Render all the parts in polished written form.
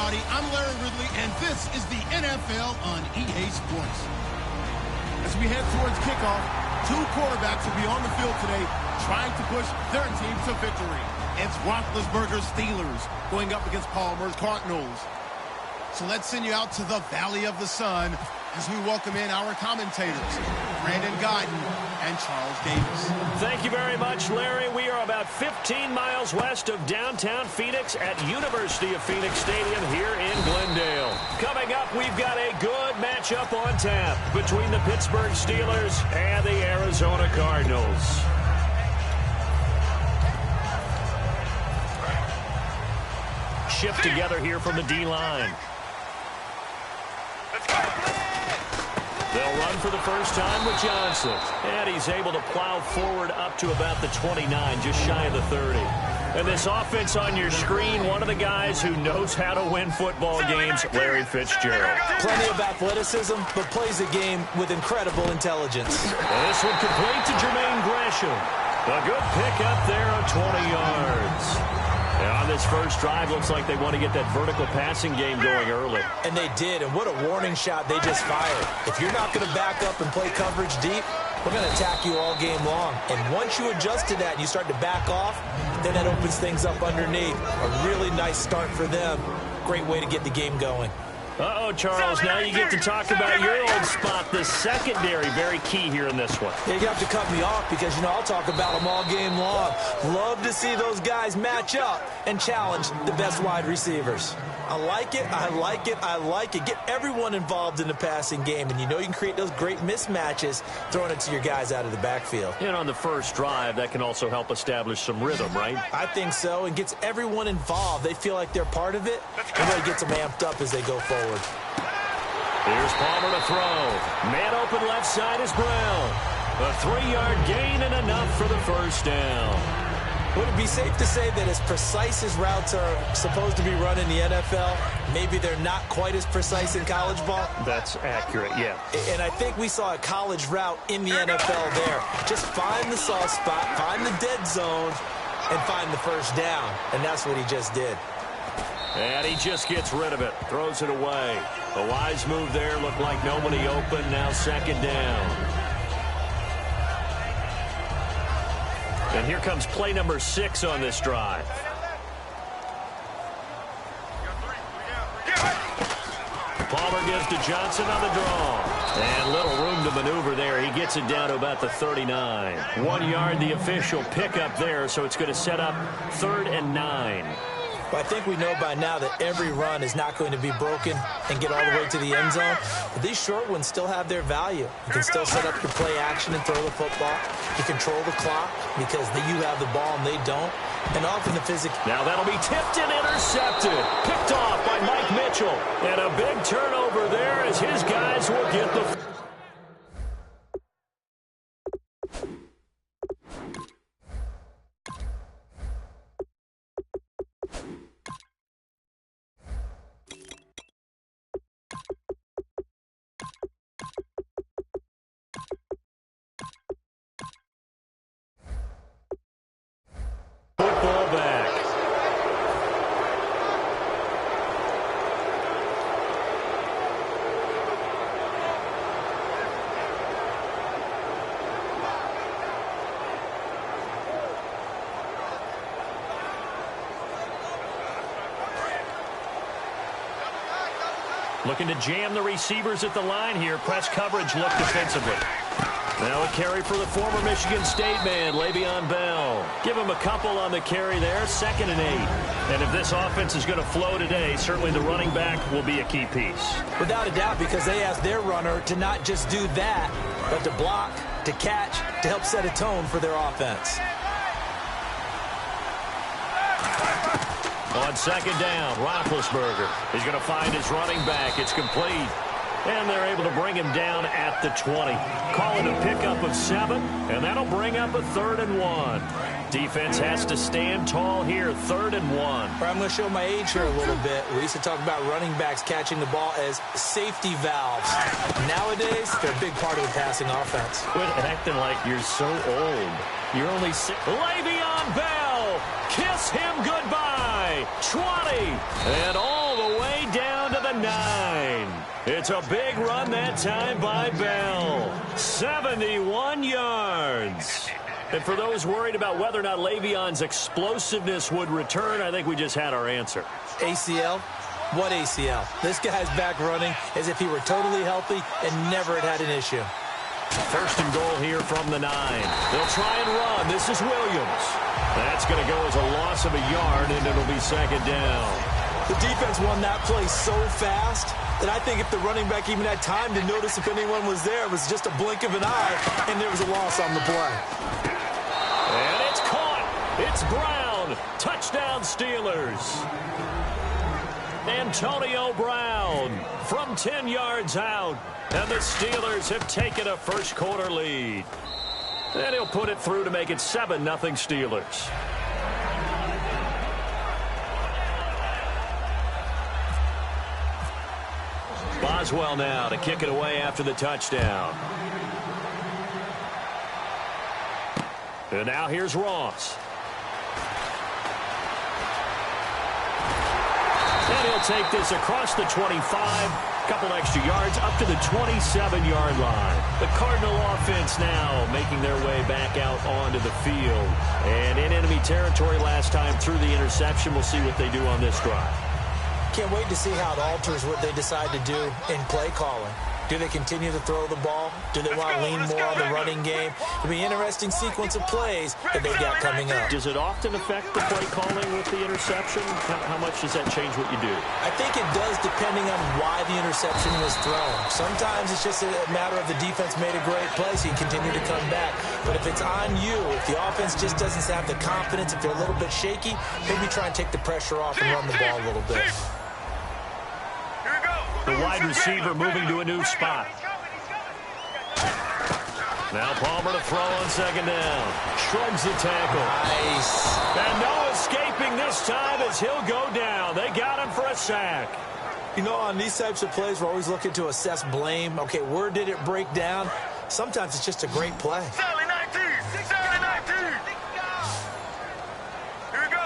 everybody. I'm Larry Ridley, and this is the NFL on EA Sports. As we head towards kickoff, two quarterbacks will be on the field today trying to push their team to victory. It's Roethlisberger's Steelers going up against Palmer's Cardinals. So let's send you out to the Valley of the Sun as we welcome in our commentators, Brandon Guyton and Charles Davis. Thank you very much, Larry. We are about 15 miles west of downtown Phoenix at University of Phoenix Stadium here in Glendale. Coming up, we've got a good matchup on tap between the Pittsburgh Steelers and the Arizona Cardinals. Shift together here from the D-line. They'll run for the first time with Johnson. And he's able to plow forward up to about the 29, just shy of the 30. And this offense on your screen, one of the guys who knows how to win football games, Larry Fitzgerald. Plenty of athleticism, but plays the game with incredible intelligence. And this one complete to Jermaine Gresham. A good pickup there of 20 yards. And on this first drive, looks like they want to get that vertical passing game going early. And they did, and what a warning shot they just fired. If you're not going to back up and play coverage deep, we're going to attack you all game long. And once you adjust to that and you start to back off, then that opens things up underneath. A really nice start for them. Great way to get the game going. Uh-oh, Charles, now you get to talk about your old spot, the secondary. Very key here in this one. Yeah, you have to cut me off because, you know, I'll talk about them all game long. Love to see those guys match up and challenge the best wide receivers. I like it, I like it, I like it. Get everyone involved in the passing game, and you know you can create those great mismatches throwing it to your guys out of the backfield. And on the first drive, that can also help establish some rhythm, right? I think so, and gets everyone involved. They feel like they're part of it, and really gets them amped up as they go forward. Here's Palmer to throw. Man open left side is Brown. A 3-yard gain and enough for the first down. Would it be safe to say that as precise as routes are supposed to be run in the NFL, maybe they're not quite as precise in college ball? That's accurate, yeah. And I think we saw a college route in the NFL there. Just find the soft spot, find the dead zone, and find the first down. And that's what he just did. And he just gets rid of it, throws it away. A wise move there, looked like nobody open, now second down. And here comes play number 6 on this drive. Palmer gives to Johnson on the draw. And little room to maneuver there. He gets it down to about the 39. 1 yard, the official pickup there, so it's going to set up 3rd and 9. Well, I think we know by now that every run is not going to be broken and get all the way to the end zone. But these short ones still have their value. You can still set up your play action and throw the football. You control the clock because you have the ball and they don't. And often the physical. Now that'll be tipped and intercepted. Picked off by Mike Mitchell. And a big turnover there as his guys will get the... football back. Looking to jam the receivers at the line here. Press coverage look defensively. Now a carry for the former Michigan State man, Le'Veon Bell. Give him a couple on the carry there, 2nd and 8. And if this offense is going to flow today, certainly the running back will be a key piece. Without a doubt, because they asked their runner to not just do that, but to block, to catch, to help set a tone for their offense. On 2nd down, Roethlisberger is going to find his running back. It's complete. And they're able to bring him down at the 20. Call it a pickup of 7, and that'll bring up a 3rd and 1. Defense has to stand tall here, 3rd and 1. I'm going to show my age here a little bit. We used to talk about running backs catching the ball as safety valves. Nowadays, they're a big part of the passing offense. Quit acting like you're so old. You're only 6. Le'Veon Bell, kiss him goodbye. 20, and all the way down to the 9. It's a big run that time by Bell. 71 yards. And for those worried about whether or not Le'Veon's explosiveness would return, I think we just had our answer. ACL? What ACL? This guy's back running as if he were totally healthy and never had an issue. First and goal here from the 9. They'll try and run. This is Williams. That's going to go as a loss of a yard, and it'll be second down. The defense won that play so fast that I think if the running back even had time to notice if anyone was there, it was just a blink of an eye, and there was a loss on the play. And it's caught. It's Brown. Touchdown, Steelers. Antonio Brown from 10 yards out. And the Steelers have taken a first-quarter lead. And he'll put it through to make it 7-0 Steelers. Boswell now to kick it away after the touchdown. And now here's Ross. And he'll take this across the 25. Couple extra yards up to the 27-yard line. The Cardinal offense now making their way back out onto the field. And in enemy territory last time through the interception. We'll see what they do on this drive. Can't wait to see how it alters what they decide to do in play calling. Do they continue to throw the ball? Do they want to lean more on the running game? It'll be an interesting sequence of plays that they've got coming up. Does it often affect the play calling with the interception? How much does that change what you do? I think it does depending on why the interception was thrown. Sometimes it's just a matter of the defense made a great play, so you continue to come back. But if it's on you, if the offense just doesn't have the confidence, if they're a little bit shaky, maybe try and take the pressure off and run the ball a little bit. The wide receiver moving to a new spot. Now Palmer to throw on second down. Shrugs the tackle. Nice. And no escaping this time as he'll go down. They got him for a sack. You know, on these types of plays, we're always looking to assess blame. Okay, where did it break down? Sometimes it's just a great play. Sally 19! Sally 19! Here we go.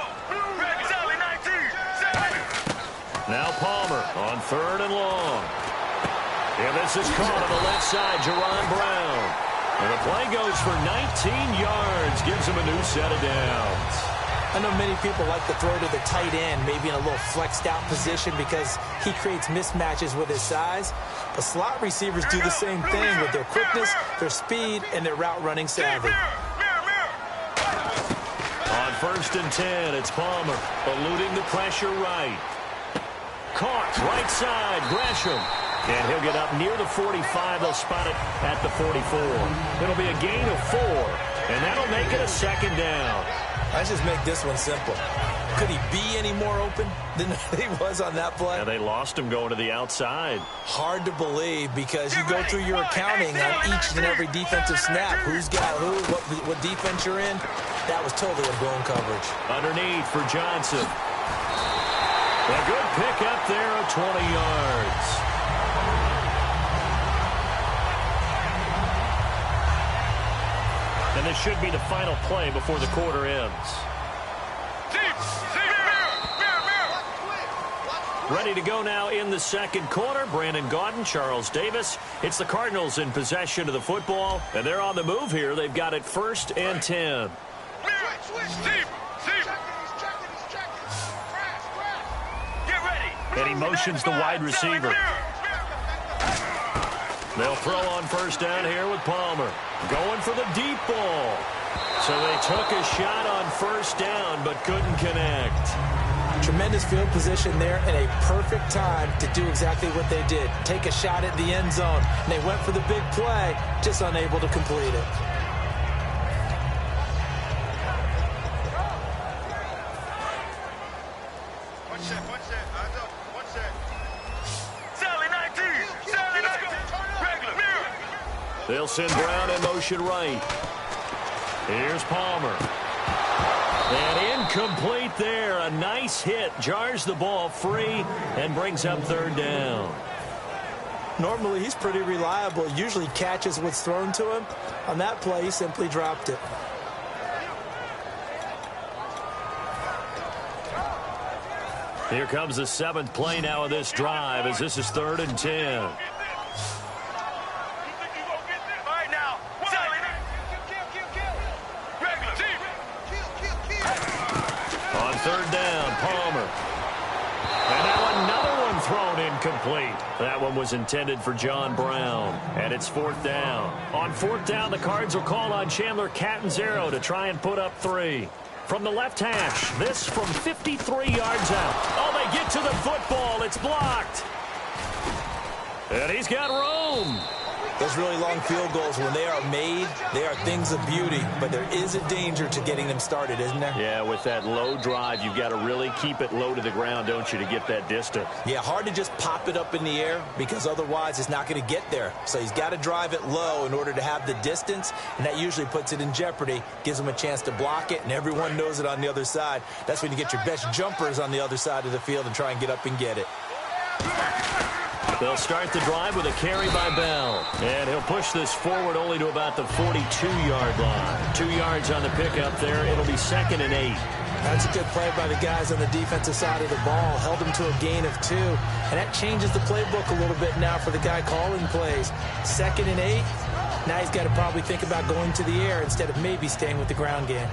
Sally 19! Sally! Now Palmer on third and long. And this is caught on the left side, Jerron Brown. And the play goes for 19 yards. Gives him a new set of downs. I know many people like to throw to the tight end, maybe in a little flexed out position because he creates mismatches with his size. The slot receivers do the same thing with their quickness, their speed, and their route running savvy. On first and 10, it's Palmer eluding the pressure right. Caught right side, Gresham. And he'll get up near the 45. They'll spot it at the 44. It'll be a gain of 4, and that'll make it a second down. Let's just make this one simple. Could he be any more open than he was on that play? And they lost him going to the outside. Hard to believe because you go through your accounting on each and every defensive snap. Who's got who, what defense you're in. That was totally a blown coverage. Underneath for Johnson. A good pick up there of 20 yards. And this should be the final play before the quarter ends. Ready to go now in the second quarter. Brandon Gaudin, Charles Davis. It's the Cardinals in possession of the football. And they're on the move here. They've got it first and 10. And he motions the wide receiver. They'll throw on first down here with Palmer. Going for the deep ball. So they took a shot on first down but couldn't connect. Tremendous field position there and a perfect time to do exactly what they did. Take a shot at the end zone. And they went for the big play, just unable to complete it. They'll send Brown in motion right. Here's Palmer. And incomplete there. A nice hit. Jars the ball free and brings up third down. Normally, he's pretty reliable. Usually catches what's thrown to him. On that play, he simply dropped it. Here comes the 7th play now of this drive as this is 3rd and 10. All right, now. On 3rd down, Palmer. And now another one thrown incomplete. That one was intended for John Brown. And it's 4th down. On 4th down, the Cards will call on Chandler Catanzaro to try and put up 3. From the left hash, this from 53 yards out. Oh, they get to the football. It's blocked. And he's got room. Those really long field goals, when they are made, they are things of beauty. But there is a danger to getting them started, isn't there? Yeah, with that low drive, you've got to really keep it low to the ground, don't you, to get that distance. Yeah, hard to just pop it up in the air because otherwise it's not going to get there. So he's got to drive it low in order to have the distance, and that usually puts it in jeopardy, gives him a chance to block it, and everyone knows it on the other side. That's when you get your best jumpers on the other side of the field and try and get up and get it. They'll start the drive with a carry by Bell. And he'll push this forward only to about the 42-yard line. 2 yards on the pickup there. It'll be 2nd and 8. That's a good play by the guys on the defensive side of the ball. Held them to a gain of 2. And that changes the playbook a little bit now for the guy calling plays. 2nd and 8. Now he's got to probably think about going to the air instead of maybe staying with the ground game.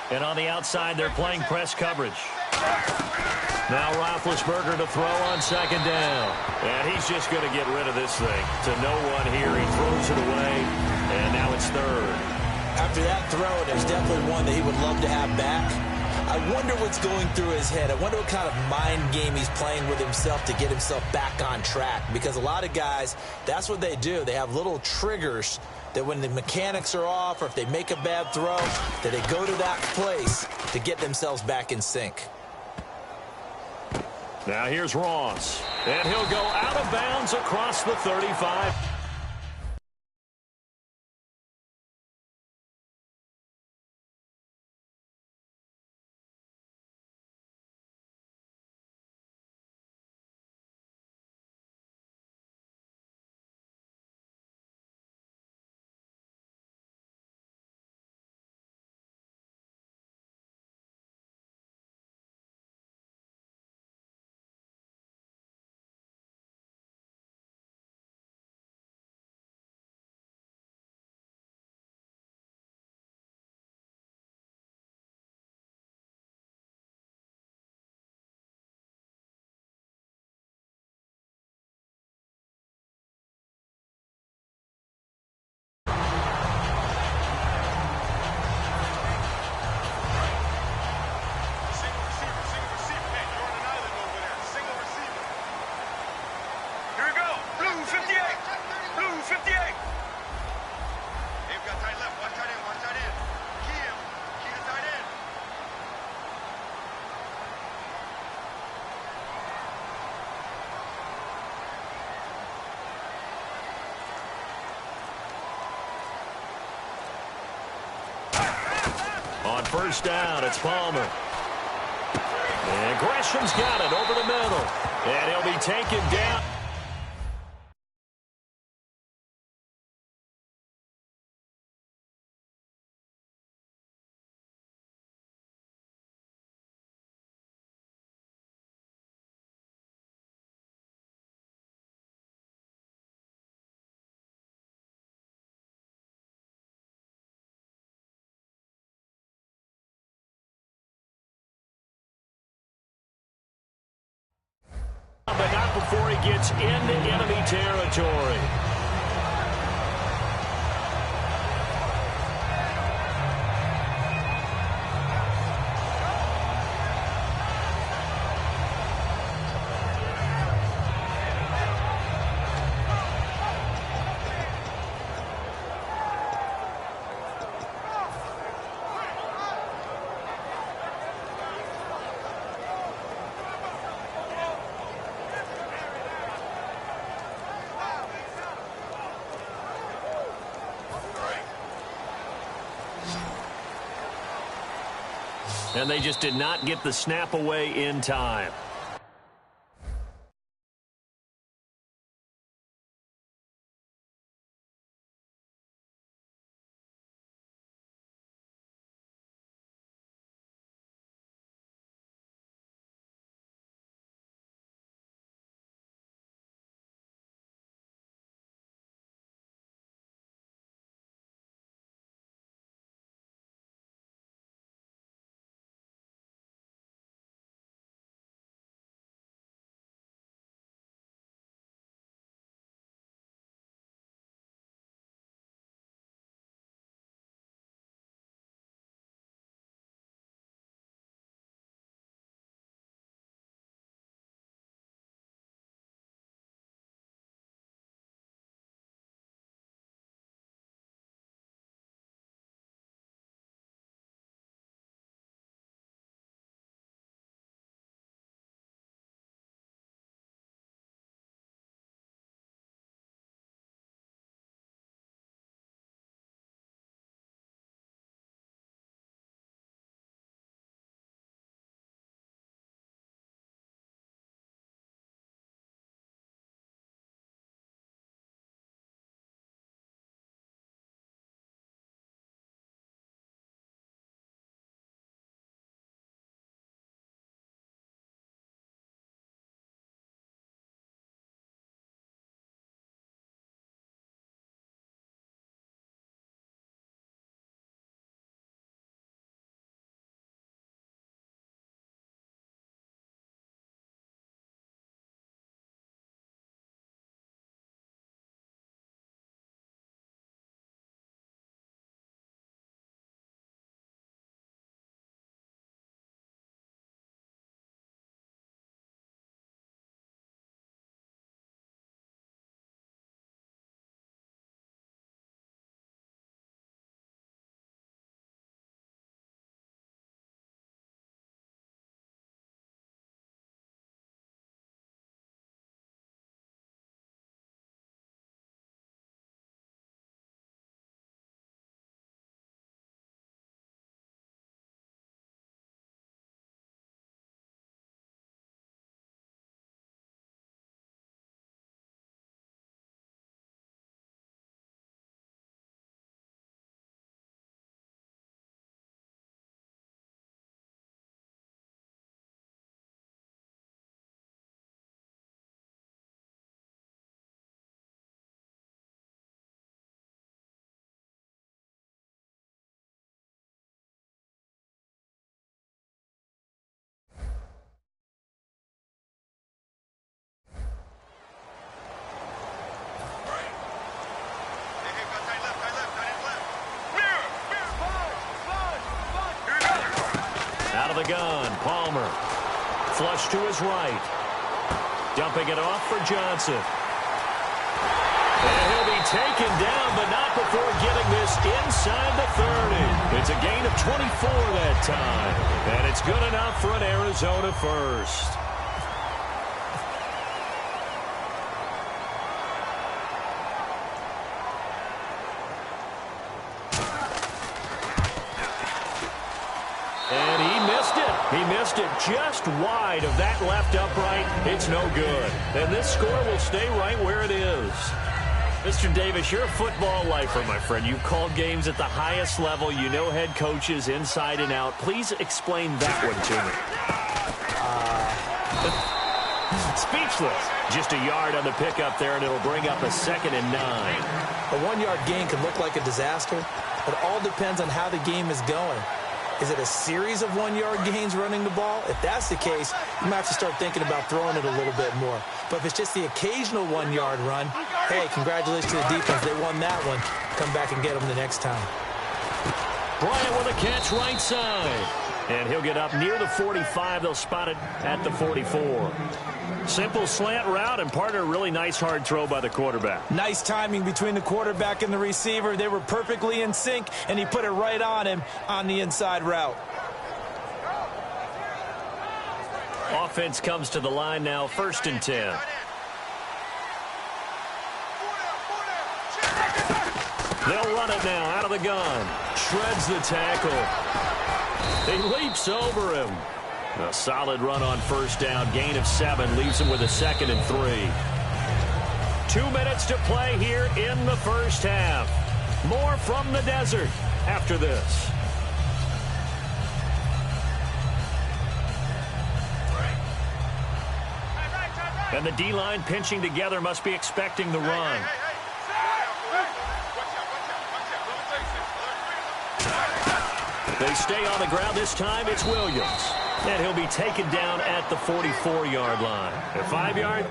And on the outside, they're playing press coverage. Now Roethlisberger to throw on 2nd down. And he's just going to get rid of this thing. To no one here. He throws it away. And now it's 3rd. After that throw, there's definitely one that he would love to have back. I wonder what's going through his head. I wonder what kind of mind game he's playing with himself to get himself back on track. Because a lot of guys, that's what they do. They have little triggers that when the mechanics are off or if they make a bad throw, that they go to that place to get themselves back in sync. Now here's Ross. And he'll go out of bounds across the 35. On first down, it's Palmer. And Gresham's got it over the middle. And he'll be taken down. But not before he gets into enemy territory. And they just did not get the snap away in time. The gun, Palmer. Flush to his right. Dumping it off for Johnson. And he'll be taken down, but not before getting this inside the 30. It's a gain of 24 that time. And it's good enough for an Arizona first. He missed it just wide of that left upright. It's no good. And this score will stay right where it is. Mr. Davis, you're a football lifer, my friend. You've called games at the highest level. You know head coaches inside and out. Please explain that one to me. Speechless. Just a yard on the pickup there, and it'll bring up a 2nd and 9. A 1-yard gain can look like a disaster. It all depends on how the game is going. Is it a series of 1-yard gains running the ball? If that's the case, you might have to start thinking about throwing it a little bit more. But if it's just the occasional 1-yard run, hey, congratulations to the defense. They won that one. Come back and get them the next time. Bryant with a catch right side. And he'll get up near the 45. They'll spot it at the 44. Simple slant route, and part of a really nice hard throw by the quarterback. Nice timing between the quarterback and the receiver. They were perfectly in sync, and he put it right on him on the inside route. Offense comes to the line now, 1st and 10. They'll run it now out of the gun. Shreds the tackle. He leaps over him. A solid run on 1st down. Gain of 7 leaves him with a 2nd and 3. 2 minutes to play here in the 1st half. More from the desert after this. And the D-line pinching together, must be expecting the run. They stay on the ground. This time it's Williams. And he'll be taken down at the 44-yard line. A 5-yard.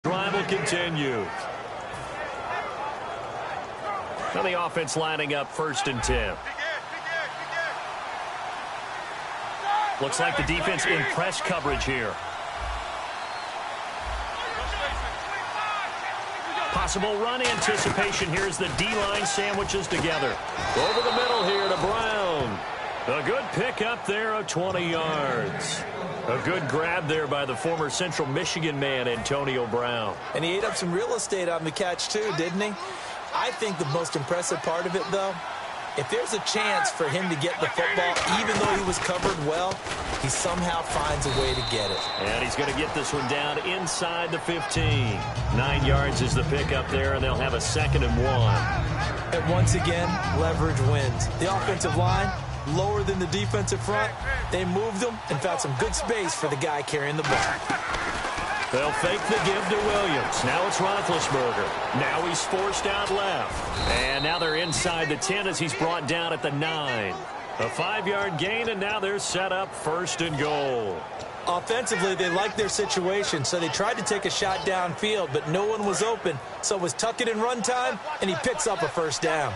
Drive will continue. Now the offense lining up 1st and 10. Looks like the defense in press coverage here. Possible run anticipation here as the D-line sandwiches together. Over the middle here to Brown. A good pickup there of 20 yards. A good grab there by the former Central Michigan man, Antonio Brown. And he ate up some real estate on the catch, too, didn't he? I think the most impressive part of it, though, if there's a chance for him to get the football, even though he was covered well, he somehow finds a way to get it. And he's going to get this one down inside the 15. 9 yards is the pickup there, and they'll have a 2nd and 1. And once again, leverage wins. The offensive line, lower than the defensive front. They moved them and found some good space for the guy carrying the ball. They'll fake the give to Williams. Now it's Roethlisberger. Now he's forced out left. And now they're inside the 10 as he's brought down at the 9. A 5-yard gain, and now they're set up 1st and goal. Offensively, they liked their situation, so they tried to take a shot downfield, but no one was open. So it was tuck it and run time, and he picks up a 1st down.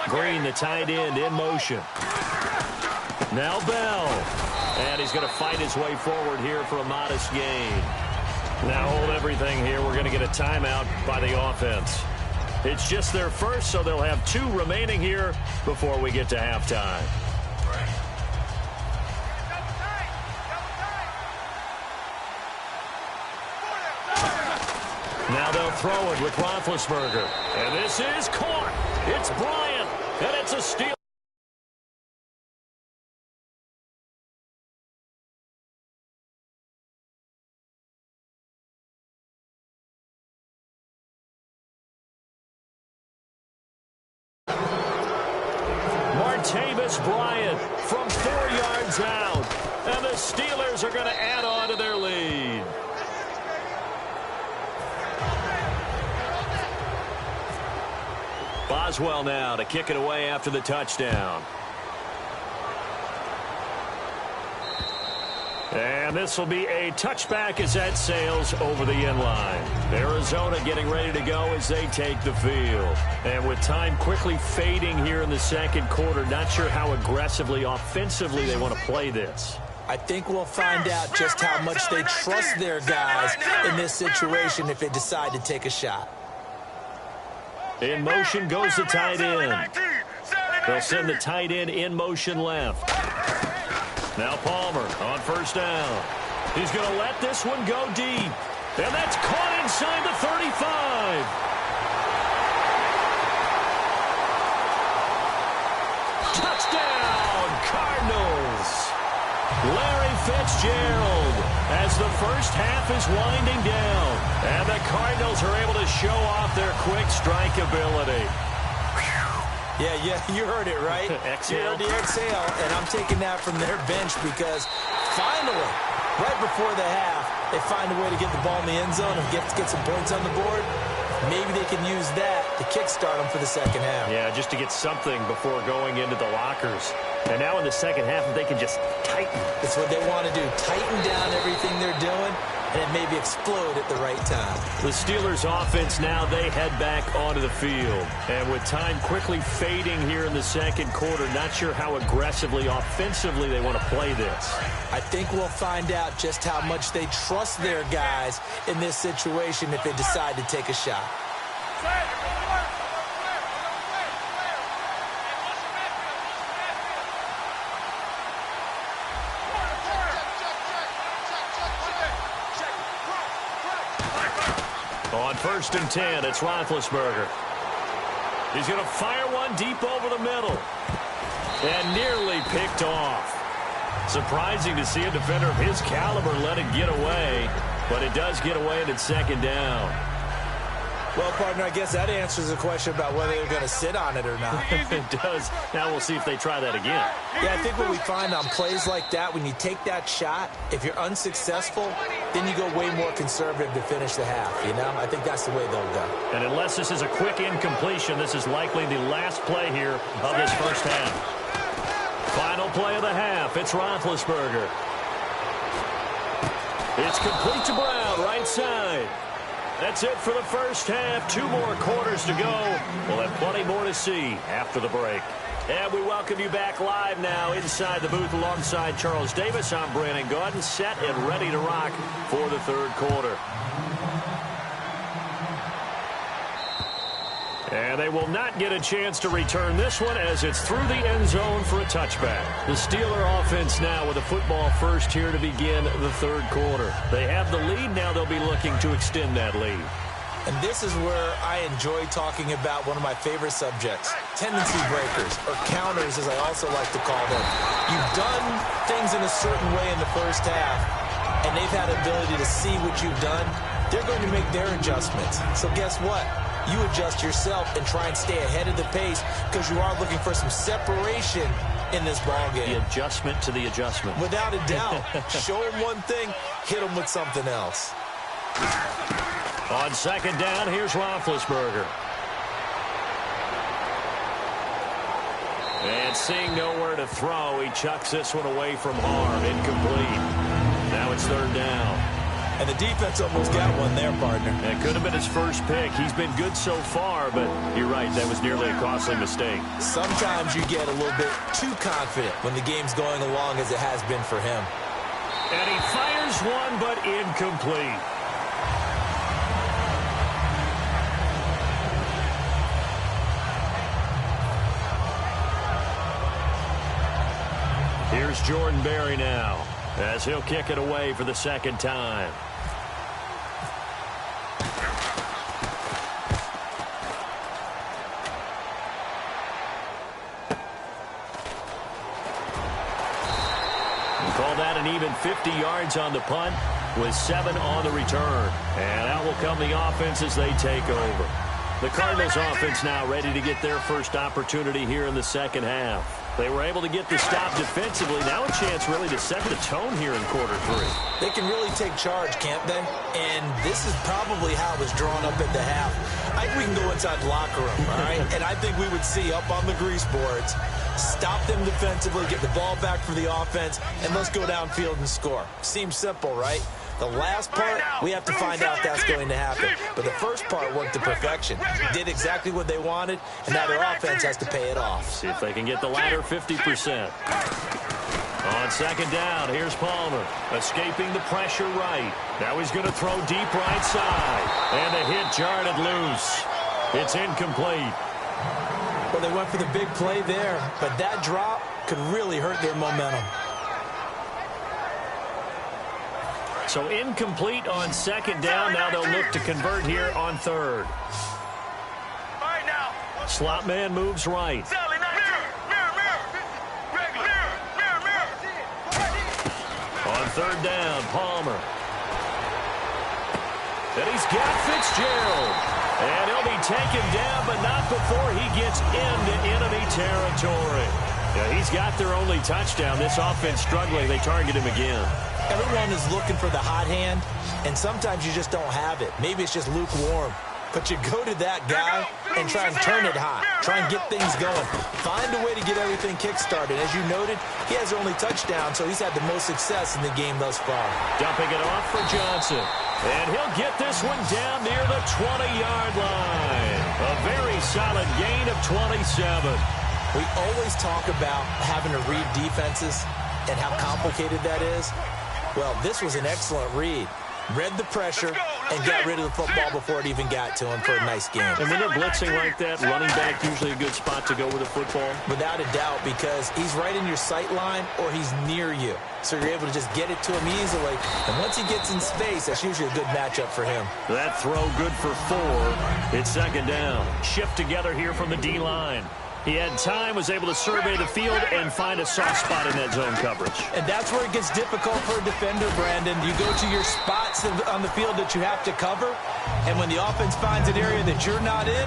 Green, the tight end, in motion. Now Bell. And he's going to fight his way forward here for a modest gain. Now hold everything here. We're going to get a timeout by the offense. It's just their first, so they'll have 2 remaining here before we get to halftime. Now they'll throw it with Roethlisberger. And this is caught. It's Bryant, and it's a steal. Martavis Bryant from 4 yards out. And the Steelers are going to add on to their lead. Boswell now to kick it away after the touchdown. And this will be a touchback as that sails over the end line. Arizona getting ready to go as they take the field. And with time quickly fading here in the second quarter, not sure how aggressively, offensively they want to play this. I think we'll find out just how much they trust their guys in this situation if they decide to take a shot. In motion goes the tight end. They'll send the tight end in motion left. Now Palmer on first down. He's going to let this one go deep. And that's caught inside the 35. Touchdown, Cardinals. Larry Fitzgerald as the first half is winding down. And the Cardinals are able to show off their quick strike ability. Yeah, you heard it, right? Exhale. You heard the exhale, and I'm taking that from their bench because finally, right before the half, they find a way to get the ball in the end zone and get some points on the board. Maybe they can use that to kickstart them for the second half. Yeah, just to get something before going into the lockers. And now in the second half, if they can just tighten. It's what they want to do, tighten down everything they're doing, and then maybe explode at the right time. The Steelers offense now, they head back onto the field. And with time quickly fading here in the second quarter, not sure how aggressively, offensively they want to play this. I think we'll find out just how much they trust their guys in this situation if they decide to take a shot. On 1st and 10, it's Roethlisberger. He's going to fire one deep over the middle. And nearly picked off. Surprising to see a defender of his caliber let it get away. But it does get away and it's second down. Well, partner, I guess that answers the question about whether they're going to sit on it or not. It does. Now we'll see if they try that again. Yeah, I think what we find on plays like that, when you take that shot, if you're unsuccessful, then you go way more conservative to finish the half, you know? I think that's the way they'll go. And unless this is a quick incompletion, this is likely the last play here of this first half. Final play of the half. It's Roethlisberger. It's complete to Brown, right side. That's it for the first half. 2 more quarters to go. We'll have plenty more to see after the break. And we welcome you back live now inside the booth alongside Charles Davis. I'm Brandon Gaudin, set and ready to rock for the third quarter. And they will not get a chance to return this one as it's through the end zone for a touchback. The Steeler offense now with a football first here to begin the third quarter. They have the lead. Now they'll be looking to extend that lead. And this is where I enjoy talking about one of my favorite subjects, tendency breakers, or counters as I also like to call them. You've done things in a certain way in the first half, and they've had ability to see what you've done. They're going to make their adjustments. So guess what? You adjust yourself and try and stay ahead of the pace because you are looking for some separation in this ball game. The adjustment to the adjustment. Without a doubt. Show them one thing, hit them with something else. On second down, here's Roethlisberger. And seeing nowhere to throw, he chucks this one away from harm. Incomplete. Now it's third down. And the defense almost got one there, partner. It could have been his first pick. He's been good so far, but you're right, that was nearly a costly mistake. Sometimes you get a little bit too confident when the game's going along as it has been for him. And he fires one, but incomplete. Here's Jordan Berry now, as he'll kick it away for the second time. Call that an even 50 yards on the punt with 7 on the return. And out will come the offense as they take over. The Cardinals offense now ready to get their first opportunity here in the second half. They were able to get the stop defensively. Now a chance really to set the tone here in quarter 3. They can really take charge, can't they? And this is probably how it was drawn up at the half. I think we can go inside the locker room, all right? And I think we would see up on the grease boards, stop them defensively, get the ball back for the offense, and let's go downfield and score. Seems simple, right? The last part, we have to find out that's going to happen. But the first part worked to perfection. Did exactly what they wanted, and now their offense has to pay it off. See if they can get the latter 50%. On second down, here's Palmer, escaping the pressure right. Now he's going to throw deep right side. And the hit jarred loose. It's incomplete. Well, they went for the big play there, but that drop could really hurt their momentum. So incomplete on second down. Now they'll look to convert here on third. Slot man moves right. On third down, Palmer. And he's got Fitzgerald. And he'll be taken down, but not before he gets into enemy territory. Yeah, he's got their only touchdown. This offense struggling. They target him again. Everyone is looking for the hot hand, and sometimes you just don't have it. Maybe it's just lukewarm. But you go to that guy and try and turn it hot. Try and get things going. Find a way to get everything kick-started. As you noted, he has their only touchdown, so he's had the most success in the game thus far. Dumping it off for Johnson. And he'll get this one down near the 20-yard line. A very solid gain of 27. We always talk about having to read defenses and how complicated that is. Well, this was an excellent read. Read the pressure and got rid of the football before it even got to him for a nice game. And when they're blitzing like that, running back usually a good spot to go with a football? Without a doubt, because he's right in your sight line or he's near you. So you're able to just get it to him easily. And once he gets in space, that's usually a good matchup for him. That throw good for 4. It's second down. Shift together here from the D-line. He had time, was able to survey the field and find a soft spot in that zone coverage. And that's where it gets difficult for a defender, Brandon. You go to your spots on the field that you have to cover, and when the offense finds an area that you're not in,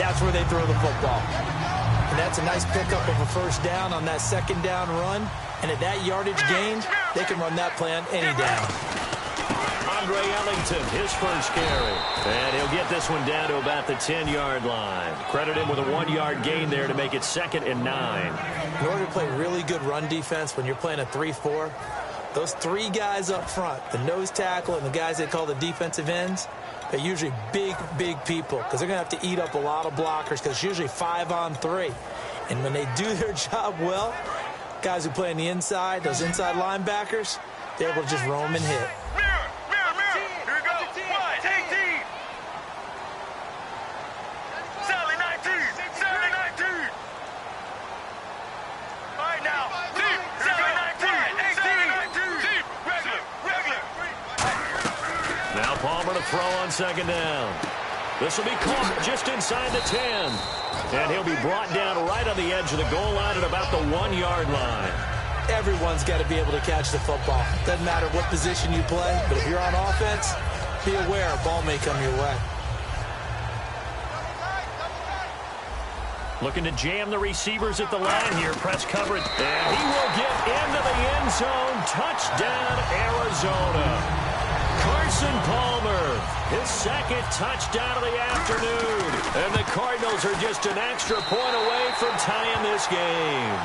that's where they throw the football. And that's a nice pickup of a first down on that second down run. And at that yardage gained, they can run that play on any down. Andre Ellington, his first carry. And he'll get this one down to about the 10-yard line. Credit him with a 1-yard gain there to make it 2nd and 9. In order to play really good run defense when you're playing a 3-4, those 3 guys up front, the nose tackle and the guys they call the defensive ends, they're usually big, big people because they're going to have to eat up a lot of blockers because it's usually 5 on 3. And when they do their job well, guys who play on the inside, those inside linebackers, they're able to just roam and hit. Palmer to throw on second down. This will be caught just inside the 10. And he'll be brought down right on the edge of the goal line at about the 1-yard line. Everyone's got to be able to catch the football. Doesn't matter what position you play, but if you're on offense, be aware a ball may come your way. Looking to jam the receivers at the line here. Press coverage. And he will get into the end zone. Touchdown, Arizona. Carson Palmer, his 2nd touchdown of the afternoon. And the Cardinals are just an extra point away from tying this game.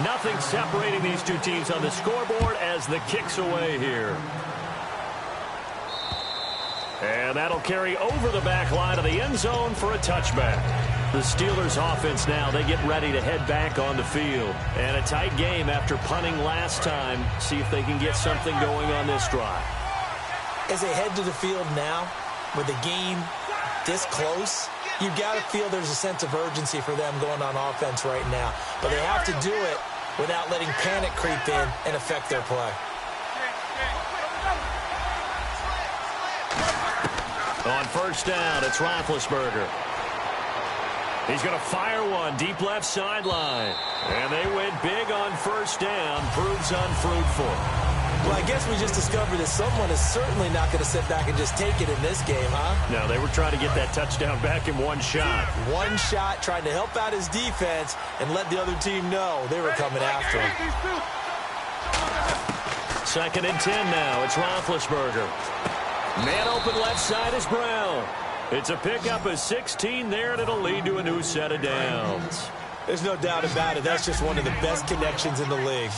Nothing separating these two teams on the scoreboard as the kick's away here. And that'll carry over the back line of the end zone for a touchback. The Steelers offense now, they get ready to head back on the field. And a tight game after punting last time. See if they can get something going on this drive. As they head to the field now, with the game this close, you've got to feel there's a sense of urgency for them going on offense right now. But they have to do it without letting panic creep in and affect their play. On first down, it's Roethlisberger. He's going to fire one deep left sideline. And they went big on first down. Proves unfruitful. Well, I guess we just discovered that someone is certainly not going to sit back and just take it in this game, huh? No, they were trying to get that touchdown back in one shot. One shot, trying to help out his defense and let the other team know they were coming after him. 2nd and 10 now. It's Roethlisberger. Man open left side is Brown. It's a pickup of 16 there, and it'll lead to a new set of downs. There's no doubt about it. That's just one of the best connections in the league.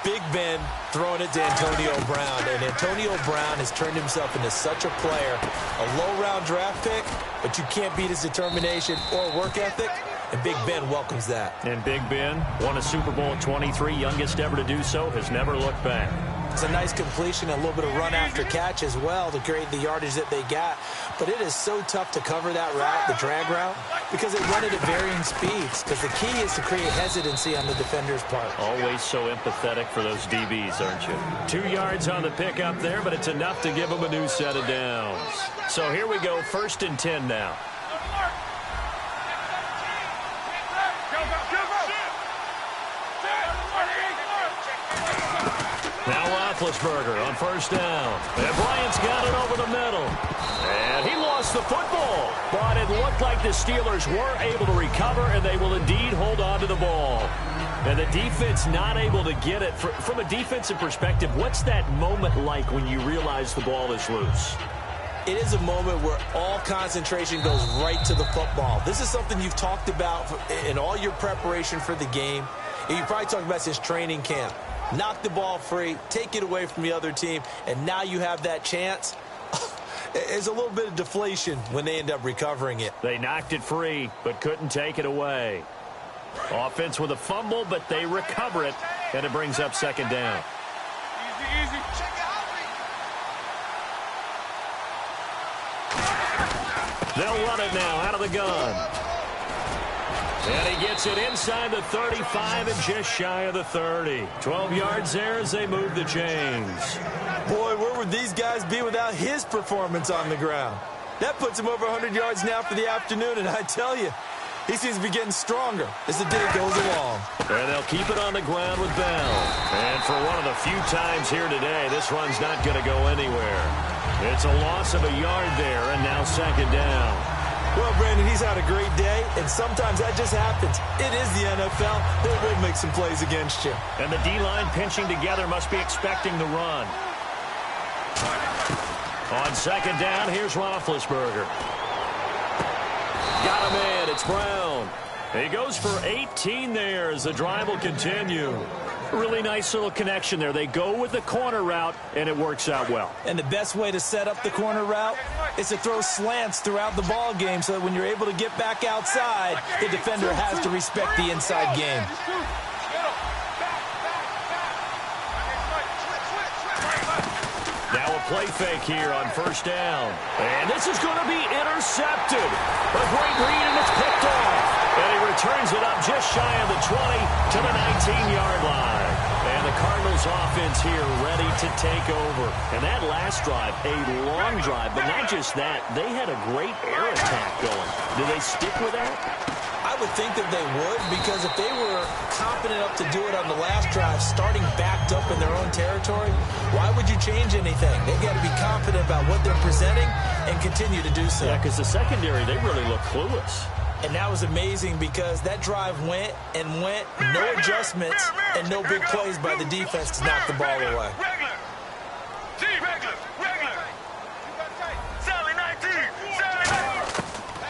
Big Ben throwing it to Antonio Brown, and Antonio Brown has turned himself into such a player. A low-round draft pick, but you can't beat his determination or work ethic, and Big Ben welcomes that. And Big Ben won a Super Bowl at 23, youngest ever to do so, has never looked back. It's a nice completion, a little bit of run after catch as well to create the yardage that they got. But it is so tough to cover that route, the drag route, because they run it at varying speeds. Because the key is to create hesitancy on the defender's part. Always so empathetic for those DBs, aren't you? 2 yards on the pickup there, but it's enough to give them a new set of downs. So here we go, 1st and 10 now. Now Roethlisberger on first down. And Bryant's got it over the middle. And he lost the football. But it looked like the Steelers were able to recover, and they will indeed hold on to the ball. And the defense not able to get it. From a defensive perspective, what's that moment like when you realize the ball is loose? It is a moment where all concentration goes right to the football. This is something you've talked about in all your preparation for the game. And you probably talked about since training camp. Knock the ball free, take it away from the other team, and now you have that chance. There's a little bit of deflation when they end up recovering it. They knocked it free, but couldn't take it away. Offense with a fumble, but they recover it, and it brings up 2nd down. Easy. They'll run it now out of the gun. And he gets it inside the 35 and just shy of the 30. 12 yards there as they move the chains. Boy, where would these guys be without his performance on the ground? That puts him over 100 yards now for the afternoon, and I tell you, he seems to be getting stronger as the day goes along. And they'll keep it on the ground with Bell. And for one of the few times here today, this run's not going to go anywhere. It's a loss of a yard there, and now 2nd down. Well, Brandon, he's had a great day, and sometimes that just happens. It is the NFL. They will make some plays against you. And the D-line pinching together must be expecting the run. On 2nd down, here's Roethlisberger. Got him in. It's Brown. He goes for 18 there as the drive will continue. Really nice little connection there. They go with the corner route, and it works out well. And the best way to set up the corner route is to throw slants throughout the ball game so that when you're able to get back outside, the defender has to respect the inside game. Now a play fake here on first down. And this is going to be intercepted. A great read, and it's picked off. And he returns it up just shy of the 20 to the 19-yard line. And the Cardinals offense here ready to take over. And that last drive, a long drive, but not just that. They had a great air attack going. Do they stick with that? I would think that they would, because if they were confident enough to do it on the last drive, starting backed up in their own territory, why would you change anything? They've got to be confident about what they're presenting and continue to do so. Yeah, because the secondary, they really look clueless. And that was amazing because that drive went and went, no adjustments and no big plays by the defense to knock the ball away.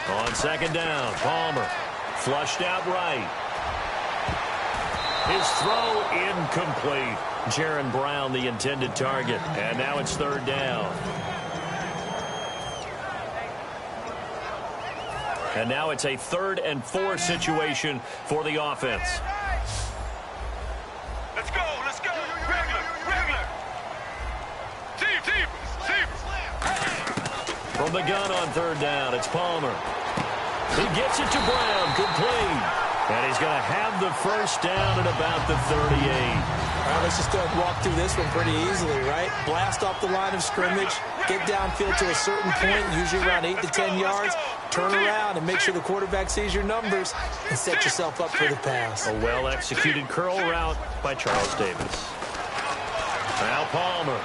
On 2nd down, Palmer flushed out right. His throw incomplete. Jaron Brown, the intended target. And now it's 3rd down. And now it's a 3rd and 4 situation for the offense. Let's go. Regular. Team. From the gun on 3rd down, it's Palmer. He gets it to Brown, complete. And he's going to have the first down at about the 38. All right, let's just walk through this one pretty easily, right? Blast off the line of scrimmage, get downfield to a certain point, usually around 8 to 10 yards, turn around and make sure the quarterback sees your numbers and set yourself up for the pass. A well-executed curl route by Charles Davis. Now Palmer.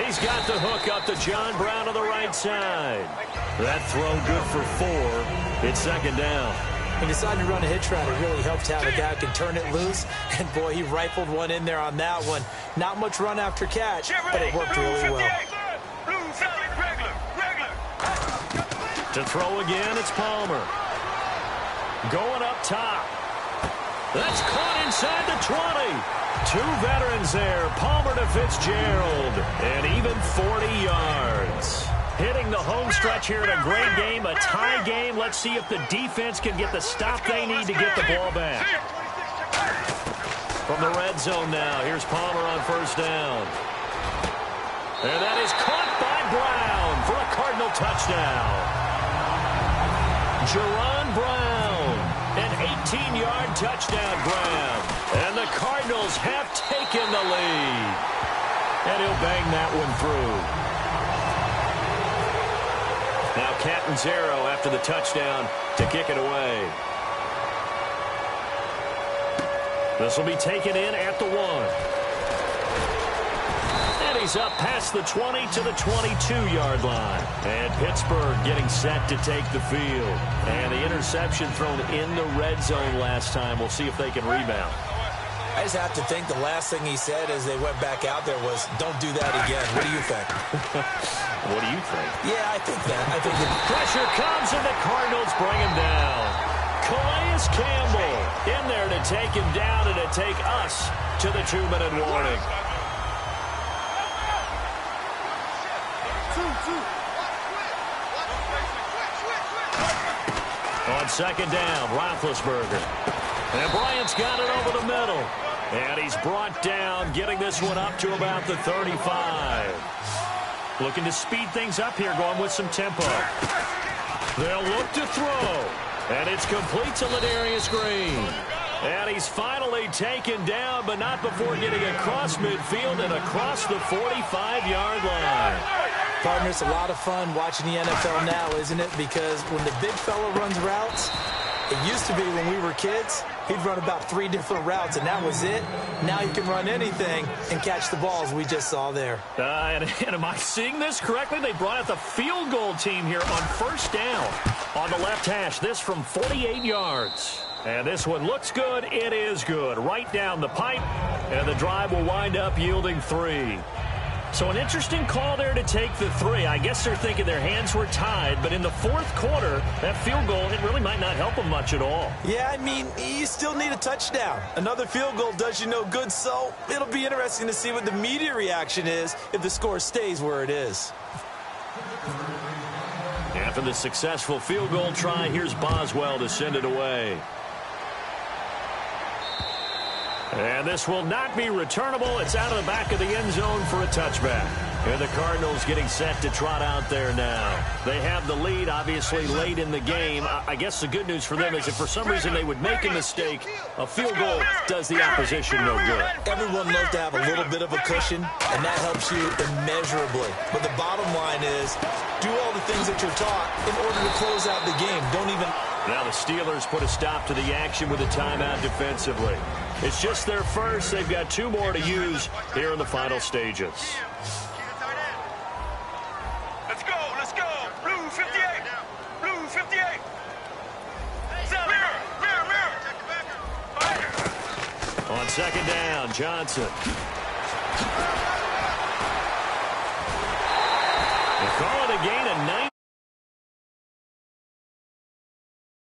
He's got the hook up to John Brown on the right side. That throw good for 4. It's 2nd down. He decided to run a hitch route. It really helps to have a guy who can turn it loose. And, boy, he rifled one in there on that one. Not much run after catch, but it worked really well. To throw again, it's Palmer. Going up top. That's caught inside the 20. 2 veterans there, Palmer to Fitzgerald, and even 40 yards. Hitting the home stretch here in a great game, a tie game. Let's see if the defense can get the stop they need to get the ball back. From the red zone now, here's Palmer on 1st down. And that is caught by Brown for a Cardinal touchdown. Jerron Brown, an 18-yard touchdown grab. And the Cardinals have taken the lead. And he'll bang that one through. Now Catanzaro after the touchdown to kick it away. This will be taken in at the 1. And he's up past the 20 to the 22-yard line. And Pittsburgh getting set to take the field. And the interception thrown in the red zone last time. We'll see if they can rebound. I just have to think the last thing he said as they went back out there was, don't do that again. What do you think? What do you think? Yeah, I think that. I think that. Pressure comes and the Cardinals bring him down. Calais Campbell in there to take him down and to take us to the 2-minute warning. On 2nd down, Roethlisberger. And Bryant's got it over the middle. And he's brought down, getting this one up to about the 35. Looking to speed things up here, going with some tempo. They'll look to throw. And it's complete to Ladarius Green. And he's finally taken down, but not before getting across midfield and across the 45-yard line. Partner, it's a lot of fun watching the NFL now, isn't it? Because when the big fella runs routes, it used to be when we were kids, he'd run about 3 different routes, and that was it. Now he can run anything and catch the balls we just saw there. And am I seeing this correctly? They brought out the field goal team here on 1st down on the left hash. This from 48 yards. And this one looks good. It is good. Right down the pipe, and the drive will wind up yielding 3. So an interesting call there to take the 3. I guess they're thinking their hands were tied, but in the 4th quarter, that field goal, it really might not help them much at all. Yeah, I mean, you still need a touchdown. Another field goal does you no good, so it'll be interesting to see what the media reaction is if the score stays where it is. After the successful field goal try, here's Boswell to send it away. And this will not be returnable. It's out of the back of the end zone for a touchback. And the Cardinals getting set to trot out there now. They have the lead, obviously, late in the game. I guess the good news for them is if for some reason they would make a mistake, a field goal does the opposition no good. Everyone loves to have a little bit of a cushion, and that helps you immeasurably. But the bottom line is, do all the things that you're taught in order to close out the game. Don't even... Now the Steelers put a stop to the action with a timeout defensively. It's just their first. They've got 2 more to use here in the final stages. Let's go. Blue 58. Blue 58. Mirror. On 2nd down, Johnson. They call it a gain of